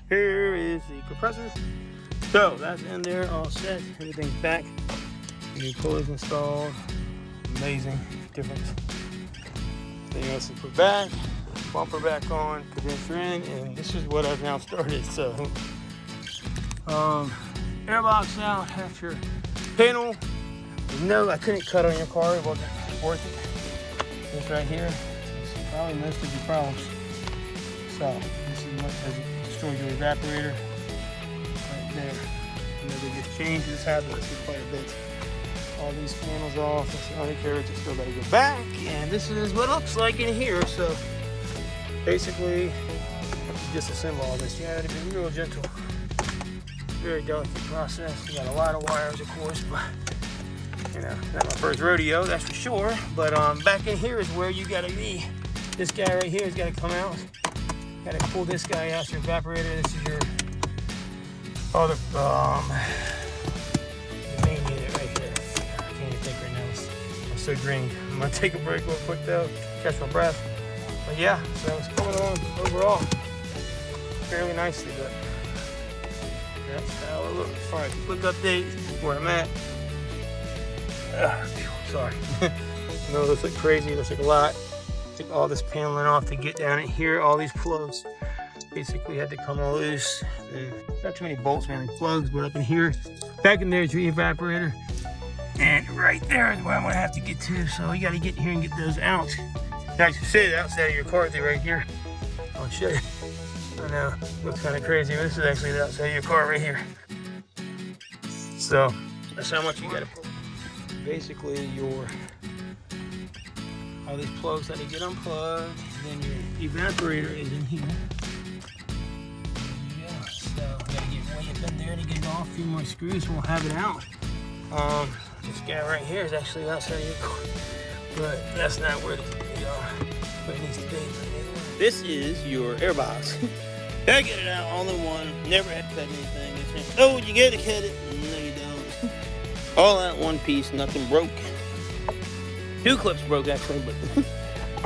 Here is the compressor. So that's in there, all set. Everything's back. New coils installed. Amazing difference. Everything else is put back. Bumper back on, condenser in, and this is what I've now started. So, airbox out, half your panel. No, I couldn't cut on your car. It wasn't worth it. This right here is probably most of your problems. So this is what has destroyed your evaporator right there. And they just changed this habit quite a bit. All these panels off. That's the undercarriage. It's still got to go back. And this is what it looks like in here. So basically, disassemble all this. You have to be real gentle. Very delicate process. You got a lot of wires, of course, but you know, not my first rodeo, that's for sure. But back in here is where you gotta be. This guy right here has got to come out. Got to pull this guy out. Your evaporator. This is your other the main unit right here. I can't even think right now. I'm so drained. I'm gonna take a break real quick though, catch my breath. But yeah, so it's coming along overall fairly nicely. But that's how it looks. All right, quick update where I'm at. Sorry. I know this looks crazy. It looks like a lot. Took all this paneling off to get down in here. All these plugs basically had to come all loose. Not too many bolts, mainly plugs, but up in here, back in there is your evaporator, and right there is where I'm gonna have to get to. So you got to get in here and get those out. Now you can see the outside of your car right here. I'll show you. I know, looks kind of crazy, but this is actually the outside of your car right here. So that's how much you got to pull. Basically, all these plugs that get unplugged, and then your evaporator is in here. There you go. So gotta get way up in there to get it off. A few more screws, we'll have it out. This guy right here is actually outside of your car, but that's not where it needs to be. This is your airbox. Gotta get it out all in one. Never had to cut anything. Oh, you gotta cut it. No, you don't. All out one piece. Nothing broke. 2 clips broke actually, but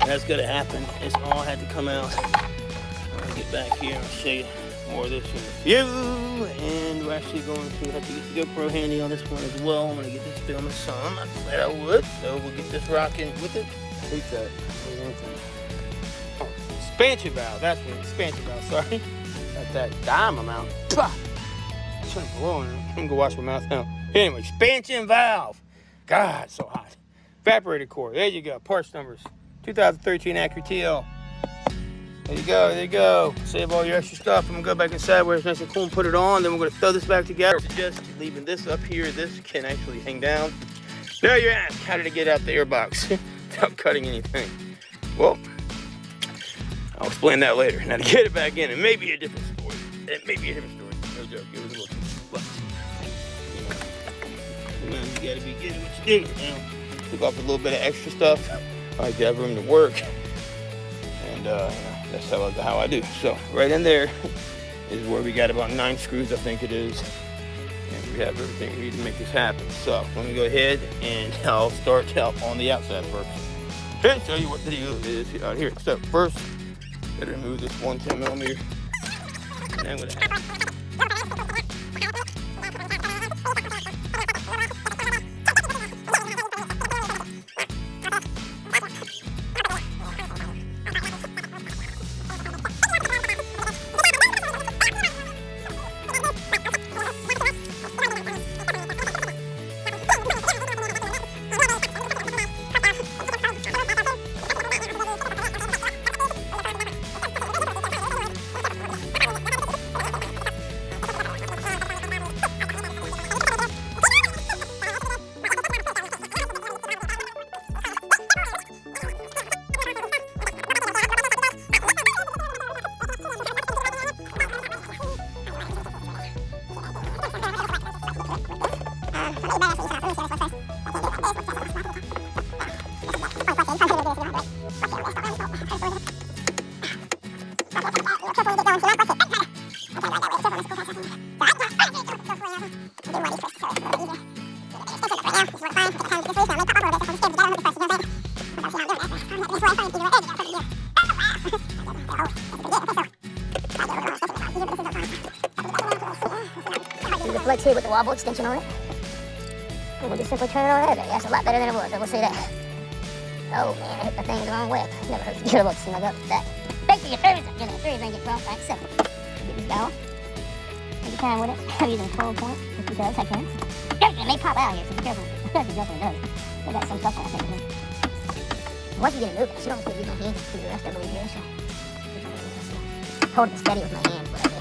that's gonna happen. It's all had to come out. I'll get back here and I'll show you more of this in a few. And we're actually going to have to get the GoPro handy on this one as well. I'm gonna get this filming some. I said I would, so we'll get this rocking with it. What's that? Oh, expansion valve. That's what expansion valve. Sorry, got that dime amount. I'm gonna go wash my mouth now. Anyway, expansion valve. God, so hot. Evaporator core. There you go. Parts numbers. 2013 Acura TL. There you go. There you go. Save all your extra stuff. I'm gonna go back inside where it's nice and cool and put it on. Then we're gonna throw this back together. Just leaving this up here. This can actually hang down. There you ask. How did it get out the airbox without cutting anything? Well, I'll explain that later. Now to get it back in, it may be a different story. It may be a different story. No joke. It was a little, but you gotta be getting what you do. You know, took off a little bit of extra stuff. I like to have room to work, and that's how I do. So right in there is where we got about 9 screws, I think it is, and we have everything we need to make this happen. So let me go ahead and I'll start out on the outside first. And show you what the deal is out here. So first, gotta remove this 110mm, and I'm gonna. flex here with the wobble extension on it. And we'll just simply turn it on there. That's a lot better than it was, I will say that. Oh man, I hit the thing the wrong way. Never hurts to get a look, see my gut with that. Back to your thirds, I'm getting a third thing get crossed, right? So, get this down. Take your time with it. I'm using a 12 point, just because I can. It may pop out here, so be careful. Be careful when it does. I got some stuff on, I think. Once you get it moving, I should almost use my hand to do the rest, I believe, here. So, hold it steady with my hand, but I do.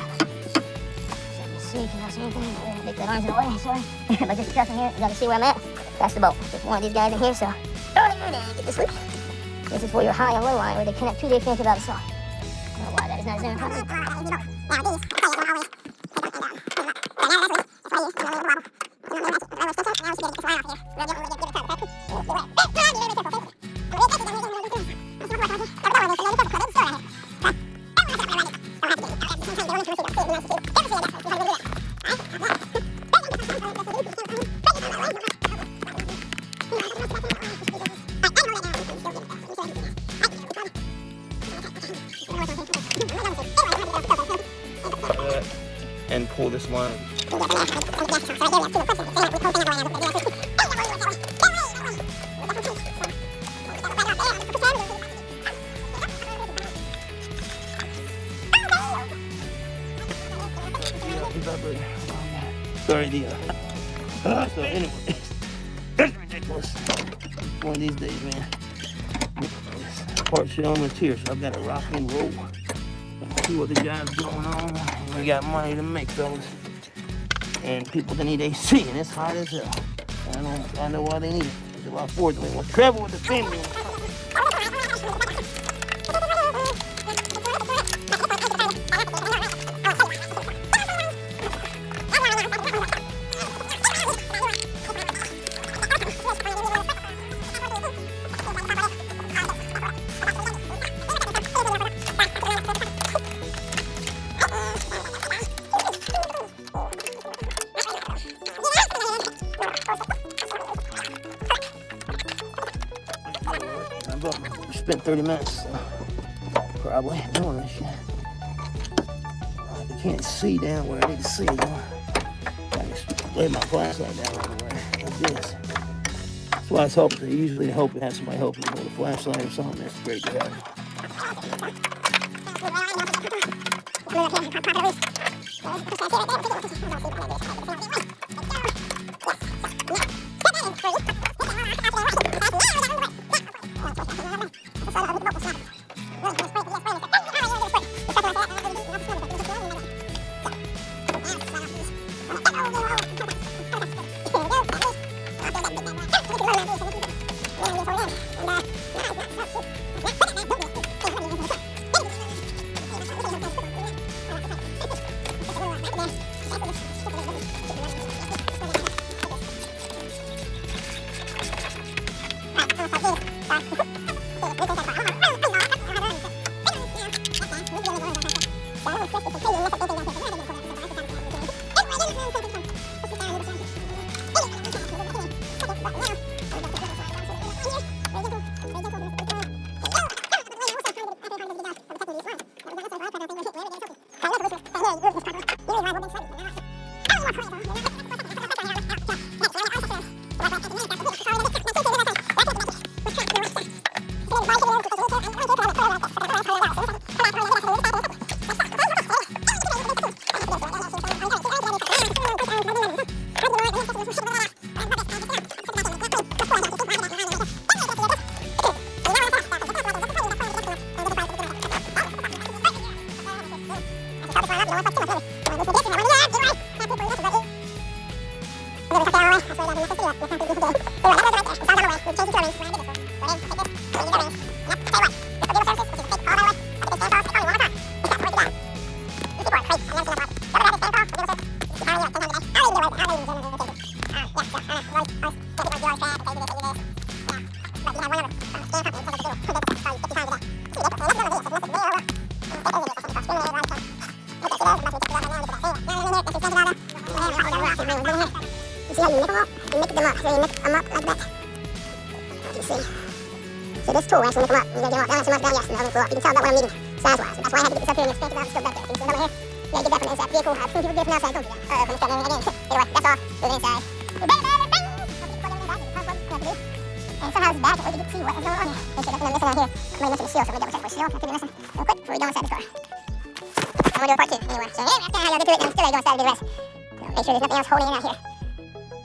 So, you see, can I see anything? Make that arms in the way, sorry. But just adjusting here, you gotta see where I'm at. That's the bolt. Just one of these guys in here, so. Get this loose. This is for your high and low line where they connect to the extension without a saw. I don't know why that is not zooming properly. And pull this one. Sorry, so anyway, it's ridiculous. One of these days, man. This part shit almost here, so I've got to rock and roll. See what the job's going on. We got money to make, fellas. And people that need AC, and it's hot as hell. I know why they need it. There's a lot of Fords when they want to travel with the family. Spent 30 minutes probably doing this shit. I can't see down where I need to see. I just lay my flashlight down everywhere like this. That's why it's helpful. Usually I have somebody help you with a flashlight or something. That's great to have. See how you nip them up? You nip them up. So you nip them up like that. You see. So this tool actually nip them up. You gotta get them up. Down so much down, yes, and the other one up. You can tell about what I'm needing size-wise. That's why I had to get this up here and expand it out. It's still back there. You see, it's over here. You gotta get that from the inside vehicle. I've seen people do it from outside. Don't do that. From the front end again. Anyway, that's all. Move it inside. And somehow this bag can't wait to get to see what is going on here. Make sure nothing I'm missing out here. I'm going to mention the seal, so I'm going to double check for seal. I could be missing real quick before we go inside the car. I'm going to do a part 2 anyway. So yeah, after how y'all get to it, I'm still ready to go inside and do the rest. So make sure there's nothing else holding it out here.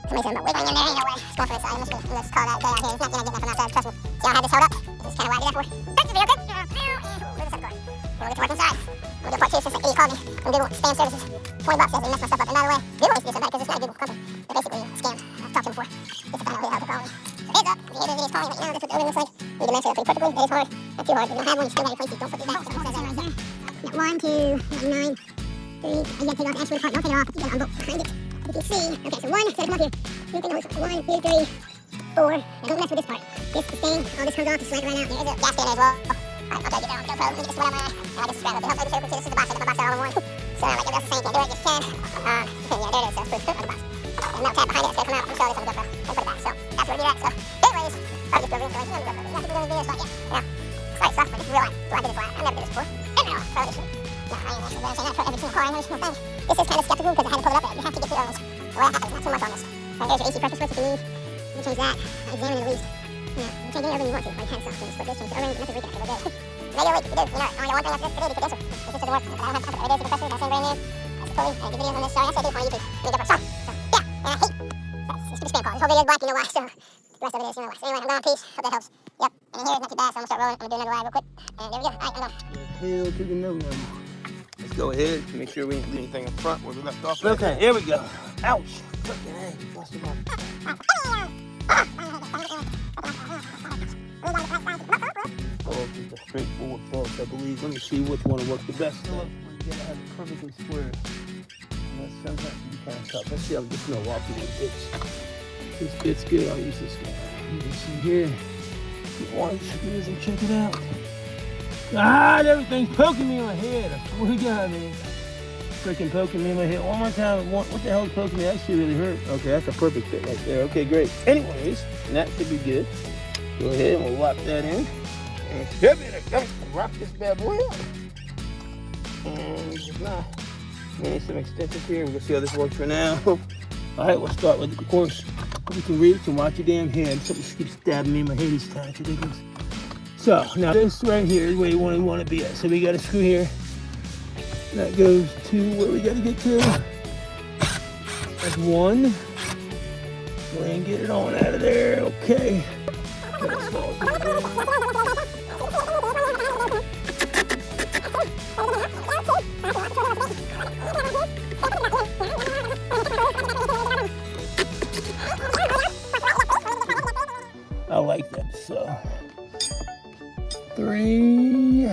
Somebody said about wiggling in there, ain't no way. It's going for inside. Let's call that day out here. It's not going to get nothing outside, trust me. See how I had this held up? This is kind of why I did that for. Back to the video, okay? Move this out the car. We'll get to work inside. I'm going to do a part 2 since Eddie called me from Google Spam Services. $20 says he messed my stuff up. And by the way, Google needs to do something because it's not a Google company. They're basically a scam. I've talked to them before. Just to find out who the hell the problem is. So heads up. If you hear those videos calling right now, that's what the oven looks like. You dimension it pretty perfectly. It is hard. Not too hard. If you don't have one, you still got your places. Don't put these back. So it says that right there. Got 1, 2, 9, 3. You gotta take off the extra part. Don't take it off. You gotta unbolt behind it. You can see. Okay, so 1. So come up here. Look at those. 1, 2, 3, 4. Now don't mess with this part. This is staying. All this comes off. Just slide it right out. There's a gas stand there as well. Alright, I'll try to get down on the GoPro. Let me get this one out of my eye. I just scrambled. It helps over this is the box. I got my box out all in one. So like everybody else is saying, can't do it. Yes, you can. Yeah, there it is. So it's proof of the box. And metal tab behind it. It's gonna come out. I'm sure this on the GoPro. And put it back. So that's where we do that. So anyways, I'll just go over installation on the GoPro. Not to do any videos like it. You know, slight stuff, but this is real life. So I did this before. I've never did this before. And no, Prohibition. No, I ain't actually saying that for every single car. I know every single thing. This is kind of skeptical because I had to pull it up. You have to get through the ovens. The way that happens, not too much on this. So there's your AC pressure switch if you need. You can change that. Examine it at least. Yeah, you can change any oven you want to. Like hand stuff. You can split this, change the oven. Nothing's leaking. Okay, we're good. Radio leak, you do. You know, only one thing after this today, the condenser. This just doesn't work. I don't have to have it. There's the compressor. That's brand new. That's the pulley. I did videos on this. Sorry, I said I did it on YouTube. You get so yeah, and I hate this stupid spam call. This whole video is black. You know why? So the rest of it is, you know why. So anyway, I'm going on peace. Hope that helps. Yep. And in here it's not too bad. So I'm gonna start rolling. I'm gonna do another ride real quick. And there we go. All right, I'm going. Hell to the no. Let's go ahead and make sure we didn't do anything in front where we left off. Okay, here we go. Ouch. Fucking A. Busted my. Oh, just a straightforward fault, I believe. Let me see which one will work the best. Look, you gotta have it perfectly square. And that's sometimes can be kind of tough. Let's see. I'm just gonna walk through these bits. This bit's good. I'll use this guy. You can see here. One screws and check it out. Ah, everything's poking me in my head. I swear to God, man. Freaking poking me in my head. One more time. What the hell is poking me? That shit really hurt. Okay, that's a perfect fit right there. Okay, great. Anyways, that should be good. Go ahead and we'll lock that in. And shove it. Rock this bad boy up. And if not, we need some extensions here. We'll see how this works for now. All right, we'll start with, of course, you can reach and watch your damn head. Something keeps stabbing me in my head each time. It's ridiculous. So now this right here is where you want to be at. So we got a screw here. That goes to where we got to get to. That's one. Go ahead and get it on out of there. Okay. I like that. So 3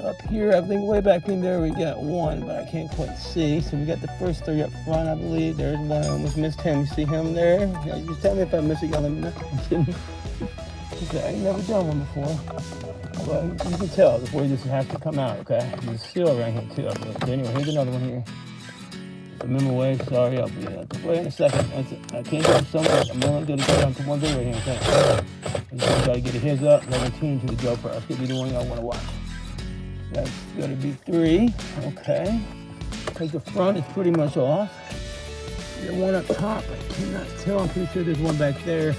up here. I think way back in there we got 1, but I can't quite see. So we got the first 3 up front, I believe. There's one. I almost missed him. You see him there? Yeah, just tell me if I miss it. Y'all let me know. Okay, I ain't never done one before. Well, you can tell before this has to come out. Okay, there's a seal right here too. But anyway, here's another one here. Remember way. Sorry, I'll be wait in a second. I can't do so much. I'm only going to go down to one video right here. Okay. You just gotta get a heads up. Never tune to the GoPro. That's gonna be the one y'all want to watch. That's going to be 3, okay. Because the front is pretty much off. The one up top, I cannot tell. I'm pretty sure there's one back there.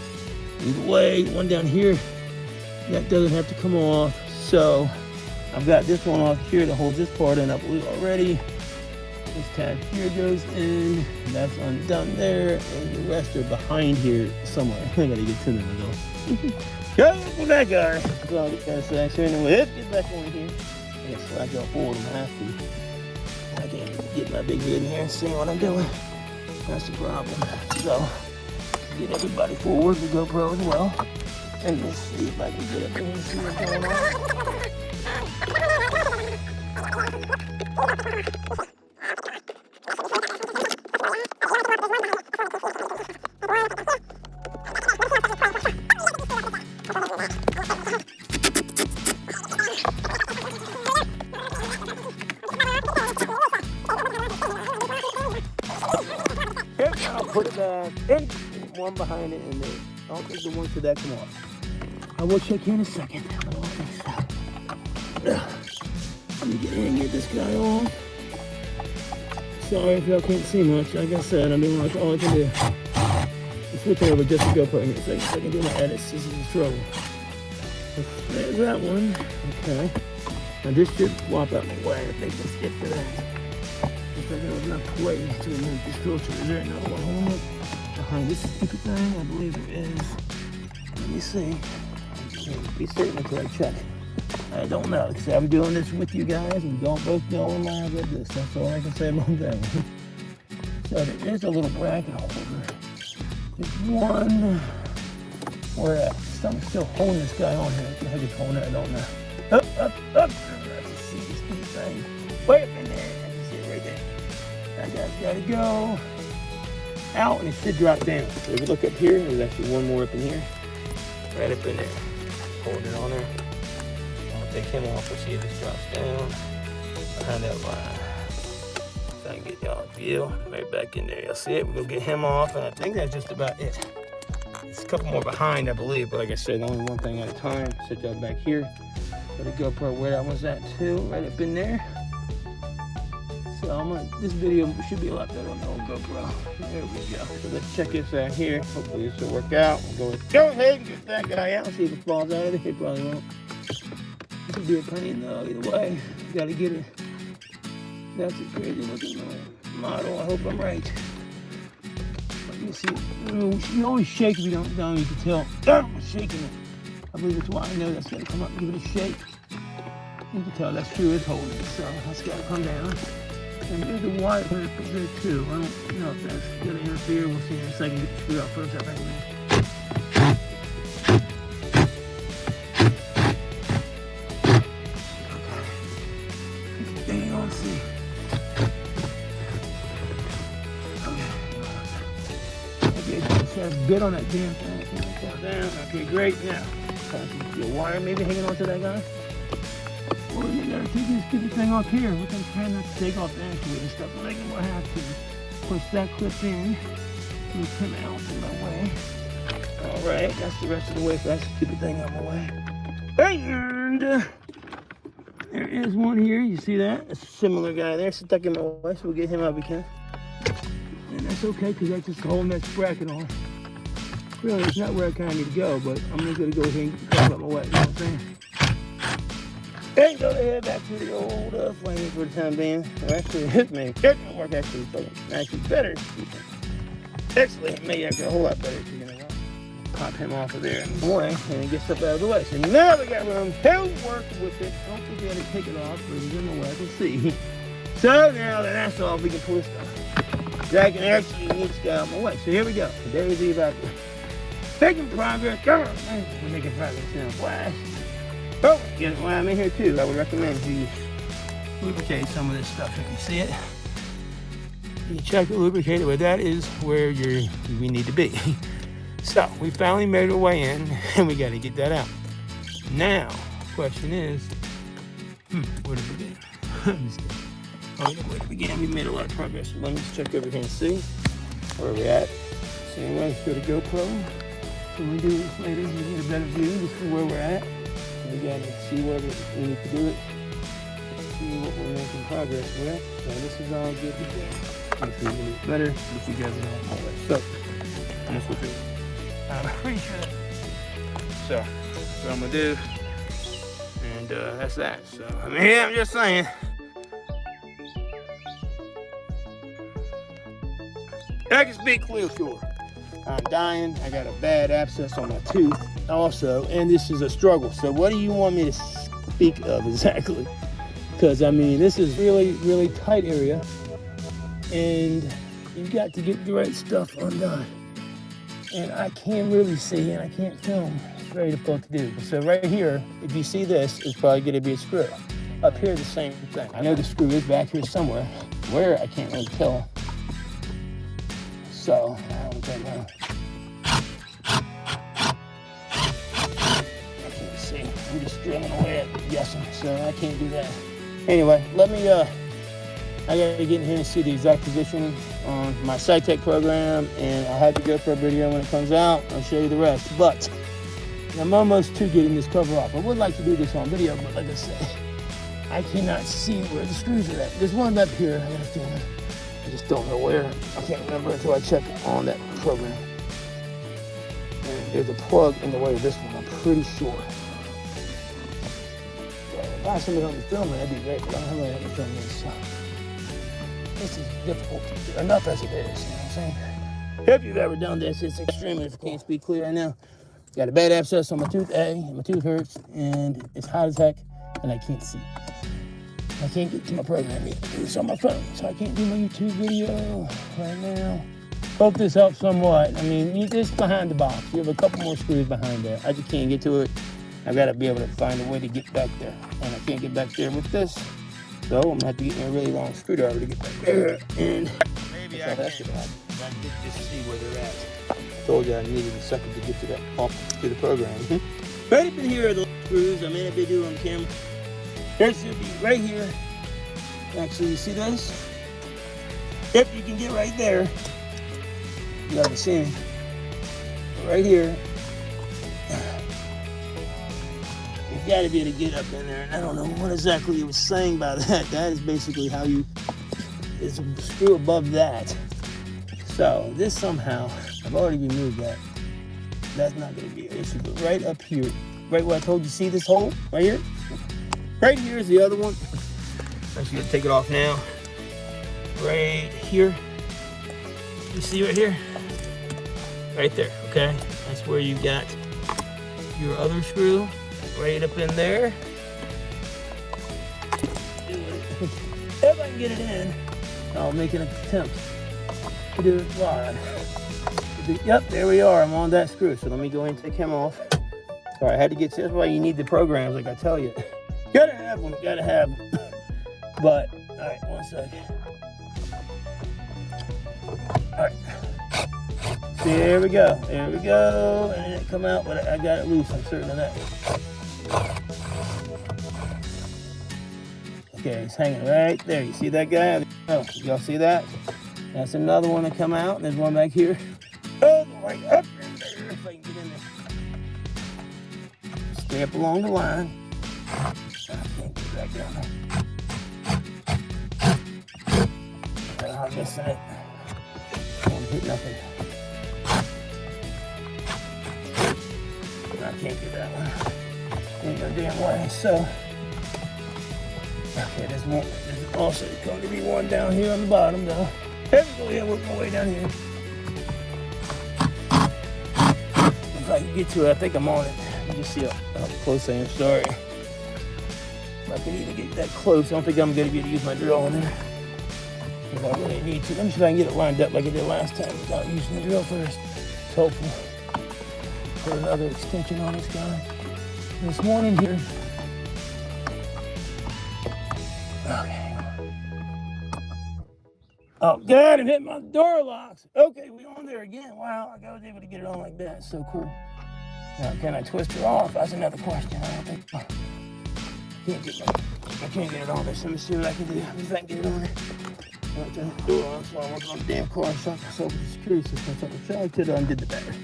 Either way, one down here. That doesn't have to come off. So I've got this one off here to hold this part in, I believe already. This tab here goes in. That's undone there. And the rest are behind here somewhere. I gotta get to them though. Go with that guy. So I'll get that section. Anyway, let's get back on here. I guess slide y'all forward when I have to. I can't even get my big head in here and see what I'm doing. That's the problem. So, get everybody forward, the GoPro as well. And let's see if I can get up here and see what's going on. Put it back, and one behind it, and then I don't think the one to that come off. I will check here in a second. I don't think so. Let me get in and get this guy on. Sorry if y'all can't see much. Like I said, I'm doing all I can do. I'm switching over just to GoPro here so I can do my edits. This is the trouble. There's that one. Okay. Now this should swap out my way if they can skip to that. Looks like there was enough weight to remove this filter. Is there another one holding it behind this stupid thing? I believe there is. Let me see. I can't be certain until I check. I don't know, because I'm doing this with you guys. We don't both know live with this. That's all I can say about that. So there's a little bracket holder. There's one. Where at? Something's still holding this guy on here. What the heck is holding it? I don't know. Up. Let's see this stupid thing. Wait a minute. I can see it right there. That guy's got to go out, and it should drop down. So if you look up here, there's actually one more up in here. Right up in there. Hold it on there. I'll take him off and see if this drops down behind that line. So I can get y'all a view. Right back in there. You'll see it. We'll get him off, and I think that's just about it. There's a couple more behind, I believe, but like I said, only one thing at a time. Set y'all back here. Put the GoPro where that one's at too, right up in there. So this video should be a lot better on the old GoPro. There we go. So let's check this out here. Hopefully this will work out. We'll go ahead and get that guy out. See if it falls out of it. It probably won't. This will be a pain though, either way. You gotta get it. That's a crazy looking model. I hope I'm right. Let me see. You always shake if you don't know. You can tell. I'm shaking it. I believe that's why I know that's got to come up and give it a shake. You can tell that screw is holding it, so that's got to come down. And there's a wire put up there too. I don't know if that's going to interfere. We'll see in a second. Get the screw out first. I think. Dang on, see. A bit on that damn thing. Down. Okay, great. Now, your wire maybe hanging onto that guy. Or you gotta take this stupid thing off here, which I'm trying not to take off the actuator and stuff, but I will have to push that clip in, move him out of my way. All right, that's the rest of the way for that stupid thing out of my way. And there is one here. You see that? It's a similar guy there, stuck in my way, so we'll get him out if we can. And that's okay, because that's just holding that bracket on. Really, it's not where I kind of need to go, but I'm just going to go ahead and get the out my way, you know what I'm saying? And go ahead back to the old flaming for the time being. Well, actually, it may work actually better. Actually, it may actually a whole lot better if you're going to pop him off of there in the way and get stuff out of the way. So now we got room to work with it. Don't forget to take it off, but it's in the way I can see. So now that that's off, we can pull stuff. I can actually need to get out of my way. So here we go. There's the evaporator. Making progress. Come on. We're making progress now. Flash. Oh, you know, while I'm in here too, I would recommend you lubricate some of this stuff. If you see it, you check the lubricator, but that is where we need to be. So we finally made our way in, and we got to get that out. Now, question is, where to begin? I'm just kidding. Oh, where to begin? We made a lot of progress. So let me just check over here and see where we're at. So anyway, let's go to GoPro. When we do this later, we get a better view. This is where we're at. So we got to see where we need to do it. See what we're making progress with. So this is all good to go. Let's see a little better if you guys are all right. So that's what I'm pretty sure that. So that's what I'm gonna do. And that's that. So I mean, yeah, I'm just saying. I can speak clear, sure. I'm dying. I got a bad abscess on my tooth also, and this is a struggle. So what do you want me to speak of exactly? Because I mean, this is really, really tight area, and you've got to get the right stuff undone. And I can't really see, and I can't film. It's very difficult to do. So right here, if you see this, it's probably going to be a screw. Up here, the same thing. I know the screw is back here somewhere. Where, I can't really tell. So, I don't know. I can't see. I'm just drilling away at guessing, so I can't do that. Anyway, let me, I gotta get in here and see the exact position on my SciTech program, and I'll have to go for a video when it comes out. I'll show you the rest. But I'm almost to getting this cover off. I would like to do this on video, but like I said, I cannot see where the screws are at. There's one up here, I got a feeling. I just don't know where. I can't remember until I check on that program. And there's a plug in the way of this one, I'm pretty sure. So if I had somebody on the film, that'd be great, but I don't have anybody on the film this, so this is difficult enough as it is, you know what I'm saying? If you've ever done this, it's extremely difficult. I can't speak clear right now. Got a bad abscess on my tooth A, and my tooth hurts, and it's hot as heck, and I can't see. I can't get to my program yet. It's on my phone, so I can't do my YouTube video right now. Hope this helps somewhat. I mean, it's behind the box. You have a couple more screws behind there. I just can't get to it. I've got to be able to find a way to get back there, and I can't get back there with this. So I'm gonna have to get me a really long screwdriver to get back there, and maybe I can. I did just see where they're at. I told you I needed a second to get to that off to the program. Right up in here are the screws. I may not be doing on camera. There should be right here. Actually, you see this? If you can get right there, you gotta see me. Right here. You gotta be able to get up in there. And I don't know what exactly it was saying by that. That is basically how you, it's a screw above that. So this somehow, I've already removed that. That's not gonna be an issue, but right up here, right where I told you, see this hole right here? Right here is the other one. I'm just gonna take it off now. Right here. You see right here? Right there, okay? That's where you got your other screw. Right up in there. If I can get it in, I'll make an attempt to do it live. Yep, there we are. I'm on that screw. So let me go ahead and take him off. All right, I had to get to, that's why you need the programs, like I tell you. Gotta have them, gotta have them. But, all right, one second. All right. There we go, there we go. And it didn't come out, but I got it loose, I'm certain of that. Okay, it's hanging right there. You see that guy? Oh, y'all see that? That's another one to come out. There's one back here. Oh, right up in there, if I can get in there. Stay up along the line. I can't get back down there. I'm missing it. I won't hit nothing. I can't get that one. Ain't no damn way. So, okay, there's also going to be one down here on the bottom, though. There we go. Yeah, work my way down here. If I can get to it, I think I'm on it. You can see how close I am. Sorry. If I can even get that close, I don't think I'm going to be able to use my drill on there. If I really need to. Let me see if I can get it lined up like I did last time without using the drill first. It's helpful. Put another extension on this guy. This morning here. Okay. Oh God, I'm hitting my door locks. Okay, we're on there again. Wow, I was able to get it on like that. So cool. Now, can I twist it off? That's another question. I don't think. I can't get it on there. So let me see what I can do. If I can get it on there. I'm going to turn the door on, so I'm working on the damn car and shut myself with the security system. So I tried to undid the battery.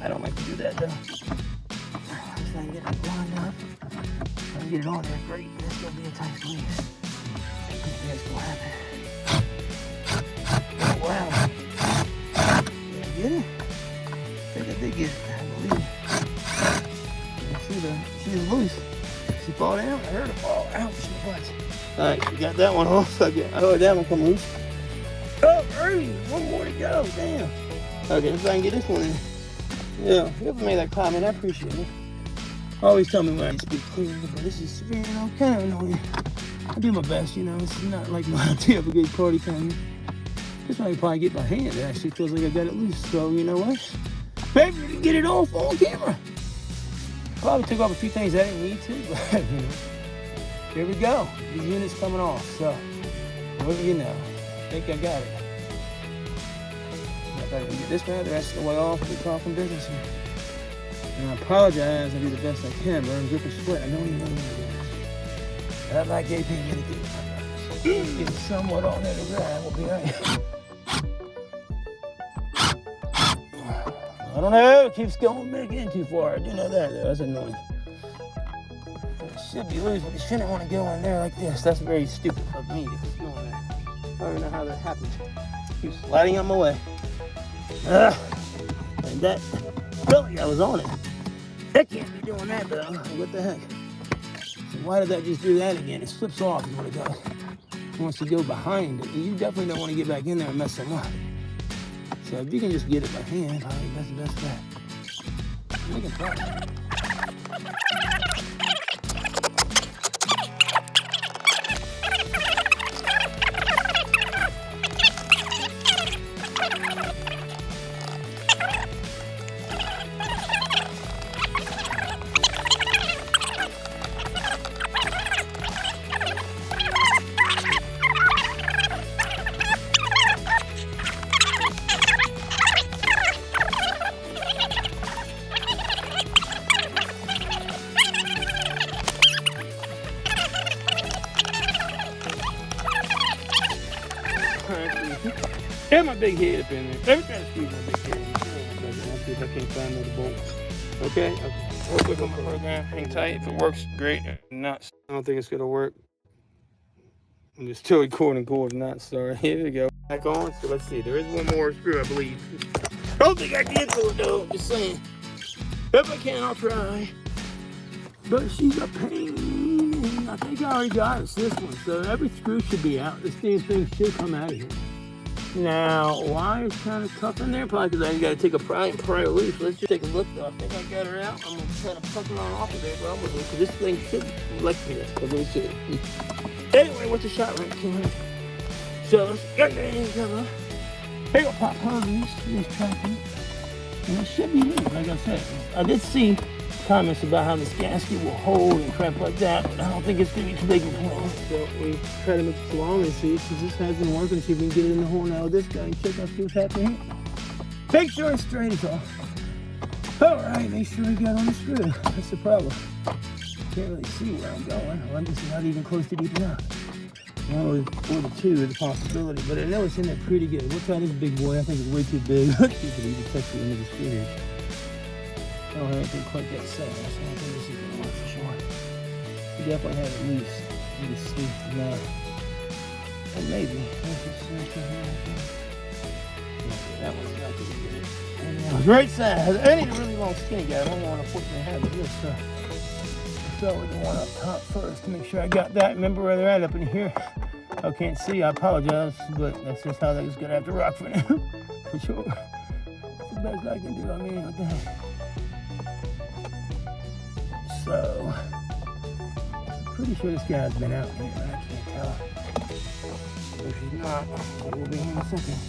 I don't like to do that though. If I can get it lined up, if I can get it on there, great, but it's gonna be a tight squeeze. I think that's gonna happen. Oh, wow. Did I get it? I think I did get it, I believe. See the loose. She fall down? I heard it fall. Ouch, my butt. Alright, we got that one off. I heard that one come loose. Oh, early. One more to go. Damn. Okay, if I can get this one in. Yeah, whoever made that comment, I appreciate it. Always tell me when I speak clearly, but this is, you know, kind of annoying. I do my best, you know. It's not like my idea of a good party time. This one I can probably get my hand. It actually feels like I got it loose. So, you know what? Maybe we can get it off on camera. Probably took off a few things I didn't need to, but, you know. Here we go. The unit's coming off. So, what do you know? I think I got it. If I can get this one, the rest of the way off, we're talking business here. And I apologize, I do the best I can, but I'm dripping sweat. I don't even know what it is. That light gave me a little bit. Get it somewhat on there to grab, we'll be right. I don't know, it keeps going back in too far. I do know that though, that's annoying. It should be loose, but it shouldn't want to go in there like this. That's very stupid of me to go in there. don't even know how that happened. Keep sliding on my way. And that felt like I was on it. That can't be doing that though. What the heck? So why did that just do that again? It slips off is what it does. It wants to go behind it. And you definitely don't want to get back in there and mess them up. So if you can just get it by hand, that's the best bet. We can try. And my big head up in there. Every time I squeeze my big head. I'll see if I can't find another bolt. Okay? Real quick on my program. Hang tight. If it works, great. If not, I don't think it's gonna work. I'm just still recording cool. Not sorry. Here we go. Back on. So let's see. There is one more screw, I believe. I don't think I can get to it though. Just saying. If I can, I'll try. But she's a pain. I think I already got this one. So every screw should be out. This damn thing should come out of here. Now, why is kind of tough in there? Probably because I got to take a pry and pry it loose. Let's just take a look though. I think I got her out. I'm going to try to puck her on off of there probably because this thing should like me. It should. Anyway, what's the shot right here? So let's get that in cover. Here go pop her loose. This tracking. And it should be loose, like I said. I did see comments about how this gasket will hold and crap like that, but I don't think it's going to be too big of a problem. So we try to make this long and see, because this has been working, see if we can get it in the hole now with this guy and check out see what's happening here. Make sure it's straight is all. Alright, make sure we got on the screw. That's the problem. Can't really see where I'm going. I'm just not even close to deep enough. One or the two is a possibility, but I know it's in there pretty good. We'll try this big boy. I think it's way too big. Let's see if it even touch the end of the screw here. I don't have anything quite that size. I don't think this is going to work for sure. We definitely have it loose. You can see now. And maybe. That one's not going to get it. That was right size. I need a really long skinny guy. I don't want to unfortunately have this. So start with the one up top first to make sure I got that. Remember where they're at up in here. I can't see. I apologize, but that's just how that's going to have to rock for now. For sure. That's the best I can do. I mean, what the heck. So, I'm pretty sure this guy's been out here, but I can't tell. If he's not, we'll be here in a second.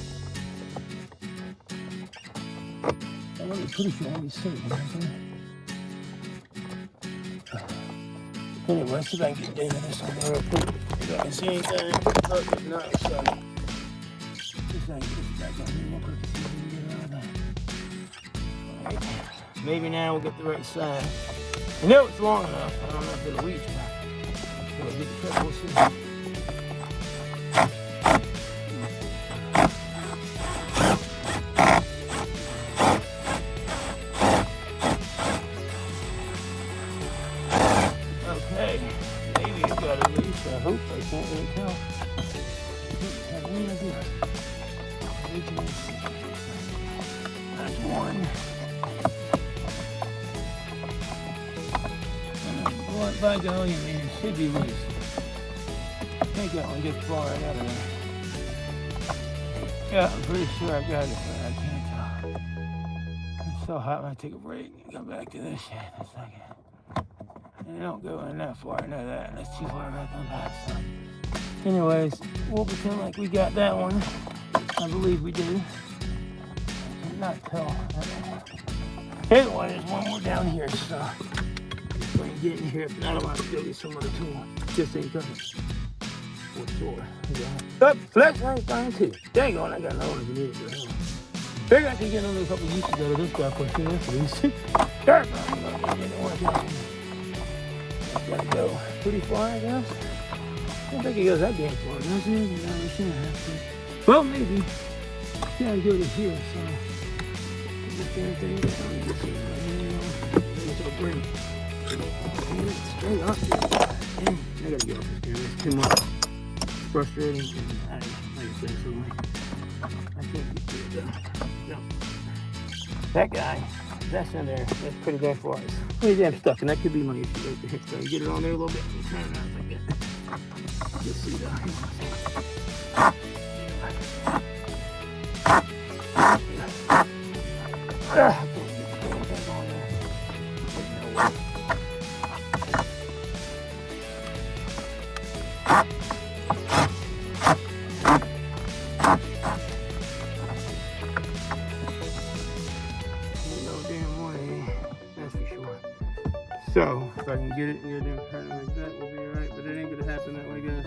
I'm pretty sure I'll be certain, anyway, let's see if I can get down to this one real quick. If I can see anything, but if not, so just try to get this back on here real quick to see if we can get around that. Alright, maybe now we'll get the right side. I know it's long enough. I don't know if it'll reach, but we'll get the truck. We'll see. Okay, maybe it's got it loose. I hope. I can't really tell. I have no idea. That's one. By golly, man, it should be loose. I think that one gets far right out of there. Yeah, I'm pretty sure I got it, but I can't tell. It's so hot when I take a break and come back to this shit in a second. And it don't go in that far, I know that. That's too far back on back. So. Anyways, we'll pretend like we got that one. I believe we do. I cannot tell. Anyway, there's one more down here, so. Get in here, if not, I'm going to go get some other tool. Just ain't coming. For sure. But flex ain't fine too. Dang on, I got no one if you need it. Figure I can get another couple uses out of this guy for a few minutes. Darn, I'm not going to get one down. It's got to go pretty far, I guess. I don't think it goes that damn far, does it? No, it shouldn't have to. Well, maybe. It's got to go to here, so. This damn thing down. It's a break. Straight up. Dang, I gotta get off this camera. It's too much. frustrating. And like I said, so I can't get through it though. That guy, that's in there. That's pretty damn far. It's pretty damn stuck, and that could be my issue right there. So you get it on there a little bit. And turn it out like that. You'll see that. So, if I can get it and get it turn it like that, we'll be alright. But it ain't gonna happen that way, guys.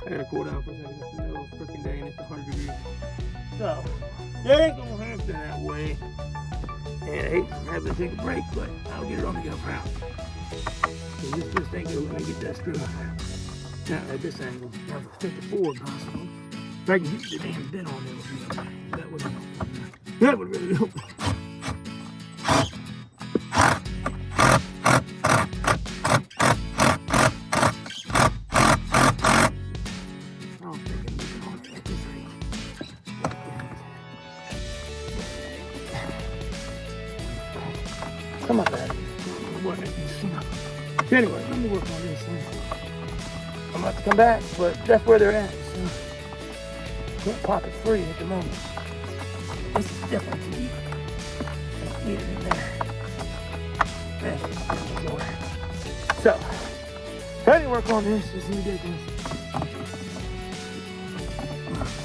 I gotta cool down for a second. It's the middle of the freaking day and it's 100 degrees. So, it ain't gonna happen that way. And I hate having to take a break, but I'll get it on the go round. So this just ain't gonna let me get that screw out at this angle. I'll take the forward possible. If I can get the damn bit on there, would be okay. That would help. That would really help. Come on, man. Anyway, let me work on this thing. I'm about to come back, but that's where they're at. So can't pop it free at the moment. This is definitely deep. Let's get it in there. So, trying to work on this. This is ridiculous.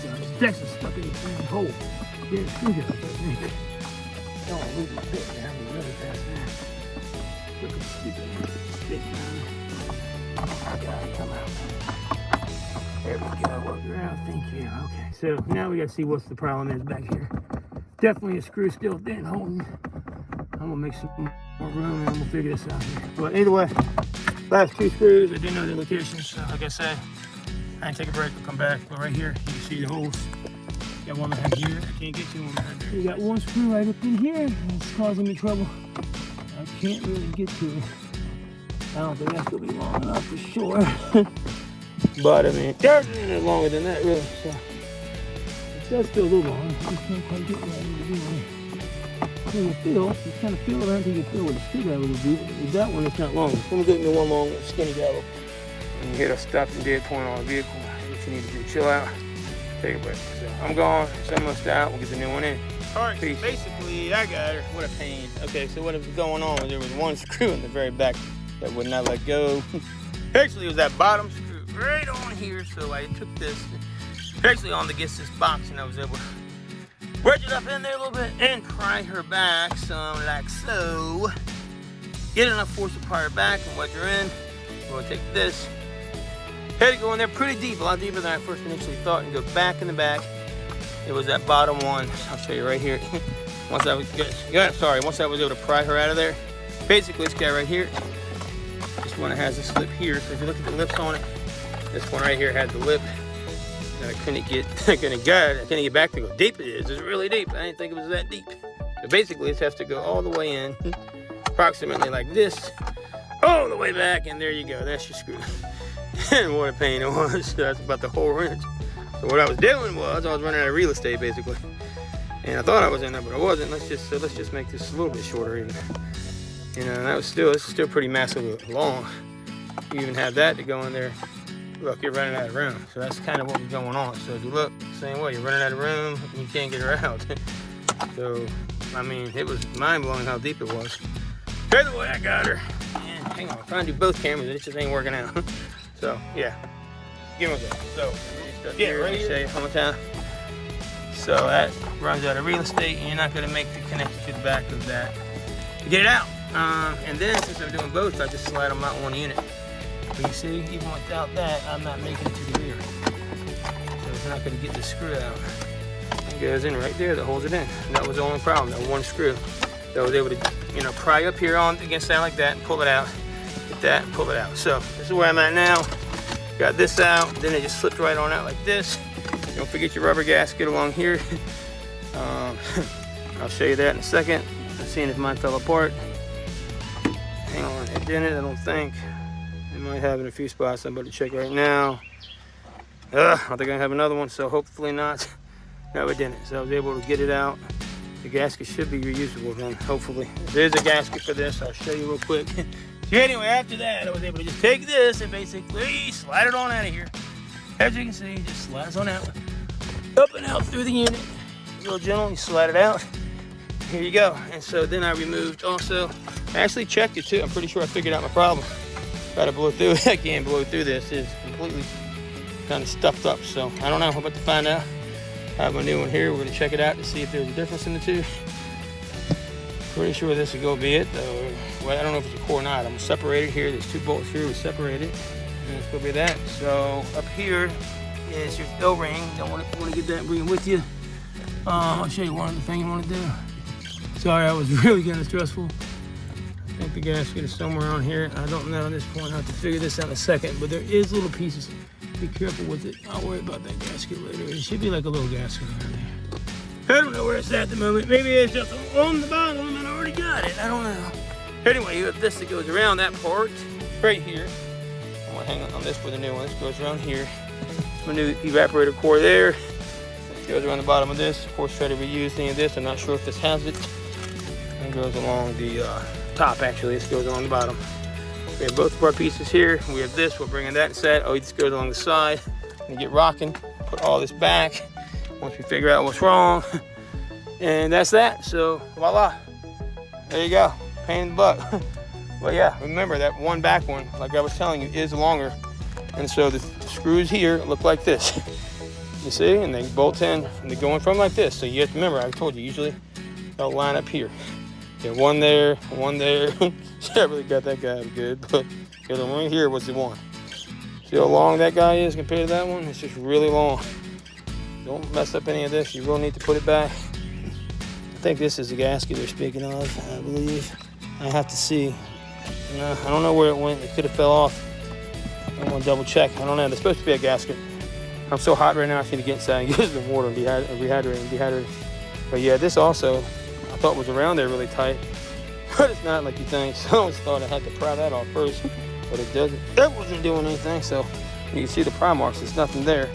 So this deck's stuck in this damn hole. Damn screwdriver, I think. Don't lose my bit down really fast now. Looking stupid. Bit down. I gotta come out. There we go. Work her out. Thank you. Okay. So now we gotta see what's the problem is back here. Definitely a screw still didn't holding. I'm gonna make some more room and we'll figure this out here. But either way, last two screws, I didn't know the locations. So like I said, I didn't take a break. We'll come back. But right here, you can see the holes. Got one behind here. I can't get to one behind there. We got one screw right up in here. It's causing me trouble. I can't really get to it. I don't think that's gonna be long enough for sure. But I mean, it's longer than that, really. So it does feel a little long. I just can't quite get what I need to do. You kind of feel around until you feel what the screwdriver would do. With that one, it's not long. It's gonna get me one long, skinny gavel. And you hit a stop and dead point on a vehicle. What you need to do, chill out. Take a break. So I'm gone. It's almost out. We'll get the new one in. All right. Peace. Basically, I got her. What a pain. Okay, so what was going on was there was one screw in the very back that would not let go. Actually, it was that bottom screw right on here. So I took this actually on to get this box, and I was able to wedge it up in there a little bit and pry her back, some like so. Get enough force to pry her back and wedge her in. We'll take this. Had to go in there pretty deep, a lot deeper than I first initially thought, and go back in the back. It was that bottom one. I'll show you right here. Once I was able to pry her out of there. Basically, this guy right here, this one has a slip here. So if you look at the lips on it, this one right here had the lip. And I couldn't get back to go deep it is. It's really deep. I didn't think it was that deep. So basically, this has to go all the way in, approximately like this, all the way back, and there you go. That's your screw. And what a pain it was. That's about the whole wrench. So what I was doing was I was running out of real estate basically, and I thought I was in there, but I wasn't. Let's just make this a little bit shorter even. You know, this is still pretty massively long. You even have that to go in there. Look, you're running out of room. So that's kind of what was going on. So if you look, same way, you're running out of room and you can't get her out. So I mean, it was mind blowing how deep it was. Either way, I got her. And hang on, I'm trying to do both cameras, it just ain't working out. So, yeah, give it a go. So, yeah, right here. Show you one more time. So that runs out of real estate, and you're not going to make the connection to the back of that to get it out. And then, since I'm doing both, I just slide them out one unit. But you see, even without that, I'm not making it to the rear. So it's not going to get the screw out. It goes in right there that holds it in. And that was the only problem, that one screw. So I was able to, you know, pry up here on against that like that and pull it out. That and pull it out. So this is where I'm at now. Got this out, then it just slipped right on out like this. Don't forget your rubber gasket along here. I'll show you that in a second. I'm seeing if mine fell apart. Hang on, it didn't, I don't think. It might have in a few spots. I'm about to check right now. I don't think I have another one, so hopefully not. No, it didn't. So I was able to get it out. The gasket should be reusable then, hopefully. There's a gasket for this. I'll show you real quick. So anyway, after that, I was able to just take this and basically slide it on out of here. As you can see, it just slides on out. Up and out through the unit. Real gentle, you slide it out. Here you go. And so then I removed also, I actually checked it too. I'm pretty sure I figured out my problem. Got to blow through it. I can't blow through this. It's completely kind of stuffed up. So I don't know. I'm about to find out. I have a new one here. We're going to check it out to see if there's a difference in the two. Pretty sure this is going to be it though. Well, I don't know if it's a core or not. I'm going to separate it here. There's two bolts here. We separate it. And it's going to be that. So up here is your O-ring. Don't want to get that and bring it with you. I'll show you one other thing you want to do. Sorry, that was really kind of stressful. I think the gasket is somewhere on here. I don't know at this point. I'll have to figure this out in a second. But there is little pieces. Be careful with it. I'll worry about that gasket later. It should be like a little gasket around there. I don't know where it's at the moment. Maybe it's just on the bottom and I already got it. I don't know. Anyway, you have this that goes around that part right here. I'm going to hang on this for the new one. This goes around here. My new evaporator core there. This goes around the bottom of this. Of course, try to reuse any of this. I'm not sure if this has it. It goes along the top, actually. This goes along the bottom. We have both of our pieces here. We have this. We're bringing that inside. Oh, it just goes along the side. And get rocking. Put all this back. Once we figure out what's wrong. And that's that. So, voila. There you go. Pain in the butt. But yeah, remember that one back one, like I was telling you, is longer. And so the screws here look like this. You see? And they bolt in and they go in from like this. So you have to remember, I told you, usually they'll line up here. Yeah, one there, one there. I really got that guy good, but the other one here was the one. See how long that guy is compared to that one? It's just really long. Don't mess up any of this. You will need to put it back. I think this is the gasket they're speaking of, I believe. I have to see. No, I don't know where it went. It could have fell off. I'm gonna double check. I don't know. There's supposed to be a gasket. I'm so hot right now. I need to get inside and get some water and dehydrate. But yeah, this also I thought was around there really tight, but it's not like you think. So I always thought I had to pry that off first, but it doesn't. That wasn't doing anything. So you can see the pry marks. There's nothing there.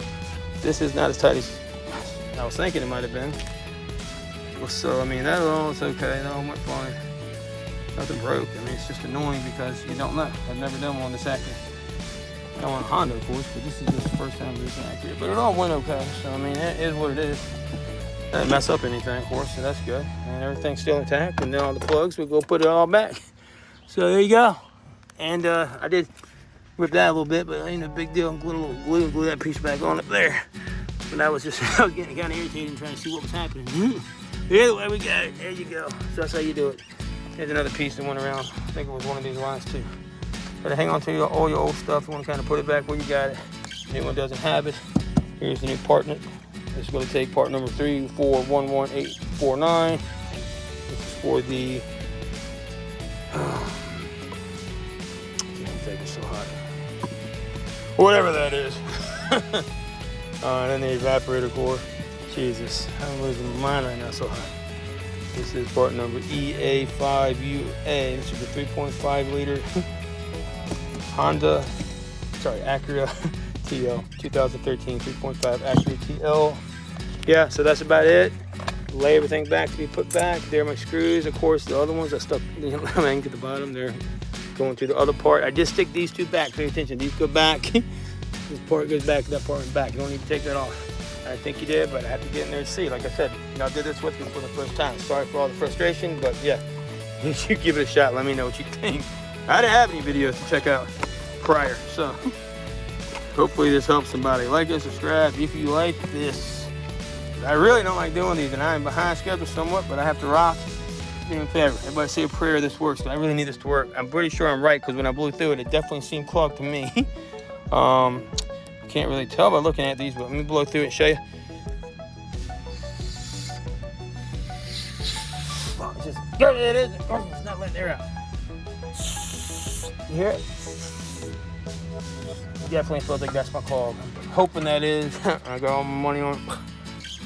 This is not as tight as I was thinking it might have been. So I mean, that all is okay. That all went fine. Nothing broke. I mean, it's just annoying because you don't know. I've never done one this accurate. I don't want a Honda, of course, but this is just the first time this accurate. But it all went okay. So I mean, it is what it is. I didn't mess up anything, of course, so that's good. And everything's still intact. And then all the plugs, we'll go put it all back. So there you go. And I did rip that a little bit, but it ain't a big deal. I'm gluing a little glue and glue that piece back on up there. But that was just, I was getting kind of irritated and trying to see what was happening. Either way, we got it. There you go. So that's how you do it. Here's another piece that went around. I think it was one of these lines too. Gotta hang on to all your old stuff. You want to kind of put it back where you got it. New one doesn't have it. Here's the new part. This is going to take part number 3411849. This is for the. Can't take it so hot. Whatever that is. And then the evaporator core. Jesus, I'm losing my mind right now. So hot. This is part number EA5UA. This is a 3.5 liter Acura TL, 2013 3.5 Acura TL. Yeah, so that's about it. Lay everything back to be put back. There are my screws. Of course, the other ones I stuck at the bottom. They're going to the other part. I just stick these two back. Pay attention. These go back. This part goes back. That part goes back. You don't need to take that off. I think you did, but I have to get in there and see. Like I said, I did this with me for the first time. Sorry for all the frustration, but yeah, you give it a shot. Let me know what you think. I didn't have any videos to check out prior, so hopefully this helps somebody. Like and subscribe if you like this. I really don't like doing these, and I'm behind schedule somewhat, but I have to rock. Do me a favor. Everybody say a prayer this works. I really need this to work. I'm pretty sure I'm right, because when I blew through it, it definitely seemed clogged to me. Can't really tell by looking at these, but let me blow through it and show you. Oh, it's just, there it is. It's not letting air out. You hear it? Definitely feels like that's my clog. I'm hoping that is. I got all my money on it.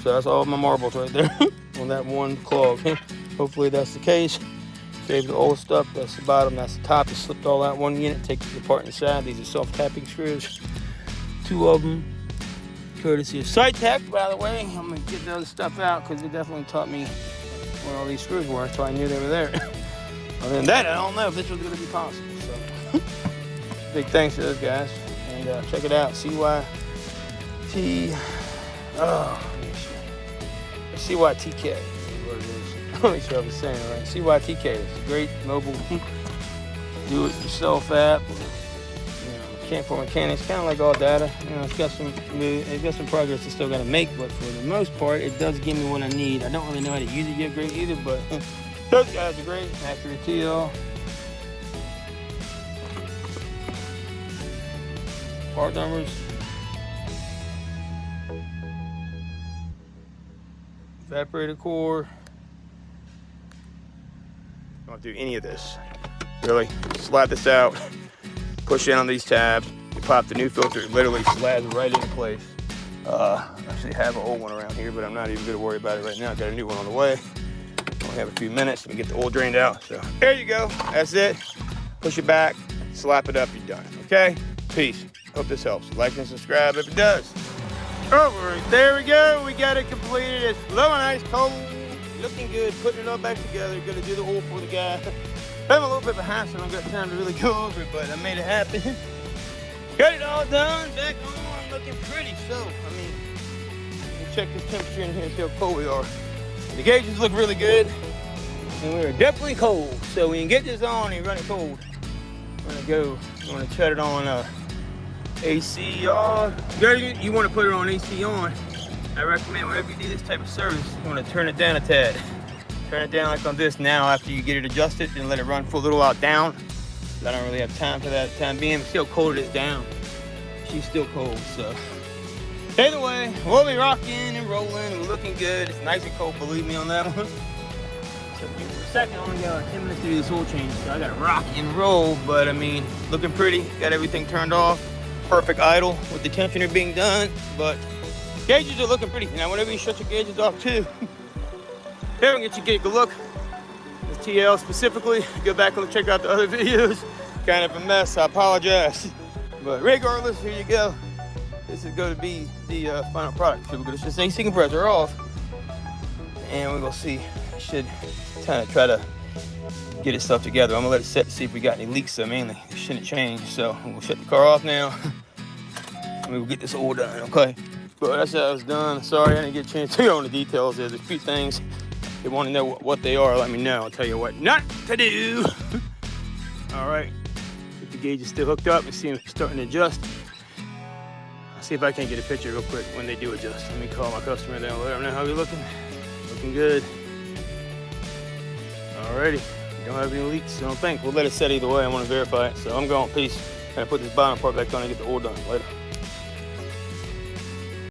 So that's all my marbles right there on that one clog. Hopefully that's the case. Save the old stuff. That's the bottom. That's the top. It slipped all out one unit. Take these apart inside. These are self-tapping screws. 2 of them. Courtesy of Site Tech, by the way. I'm gonna get the other stuff out because it definitely taught me where all these screws were, so I knew they were there. Other than that, I don't know if this was gonna be possible. So, big thanks to those guys. And check it out, CYTK is what it is. Let me sure I was saying it right. CYTK is a great mobile do-it-yourself app. For mechanics, kind of like all data. It's got some progress it's still got to make, but for the most part, it does give me what I need. I don't really know how to use it yet great either, but those guys are great. Acura TL. Part numbers. Evaporator core. Don't do any of this. Really, slide this out. Push in on these tabs, you pop the new filter, it literally slides right into place. I actually have an old one around here, but I'm not even gonna worry about it right now. I've got a new one on the way. Only have a few minutes to get the oil drained out. So there you go, that's it. Push it back, slap it up, you're done, okay? Peace, hope this helps. Like and subscribe if it does. All right, there we go, we got it completed. It's blowing ice cold, looking good, putting it all back together. Gonna do the oil for the guy. I'm a little bit behind, so I don't got time to really go over it, but I made it happen. Got it all done, back on, looking pretty. So, I mean, check the temperature in here, see how cold we are. The gauges look really good, and we are definitely cold. So when you get this on and you run it cold, I'm gonna shut it on AC. You want to put it on AC on. I recommend whenever you do this type of service, you want to turn it down a tad. Turn it down like on this now after you get it adjusted and let it run for a little while down. I don't really have time for that time being, but see how cold it is down. She's still cold, so. Either way, we'll be rocking and rolling and looking good. It's nice and cold, believe me on that one. So for a second, I only got 10 minutes to do this oil change, so I gotta rock and roll, but I mean, looking pretty. Got everything turned off. Perfect idle with the tensioner being done, but gauges are looking pretty. Now, whenever you shut your gauges off too, here we get you a look. This TL specifically, go back and check out the other videos. Kind of a mess, I apologize. But regardless, here you go. This is going to be the final product. So we're going to shut this AC compressor off. And we're going to see, should kind of try to get it stuff together. I'm going to let it set to see if we got any leaks, so mainly it shouldn't change. So we'll shut the car off now. And we'll get this all done, okay? But that's how it's done. Sorry, I didn't get a chance to go on the details there. There's a few things. If you want to know what they are, let me know. I'll tell you what not to do. All right, if the gauge is still hooked up, you see them starting to adjust. I'll see if I can get a picture real quick when they do adjust. Let me call my customer down, let them know how we're looking. Looking good. Alrighty, don't have any leaks, I don't think. We'll let it set either way. I want to verify it. So I'm going, peace. Gonna put this bottom part back on and get the oil done later.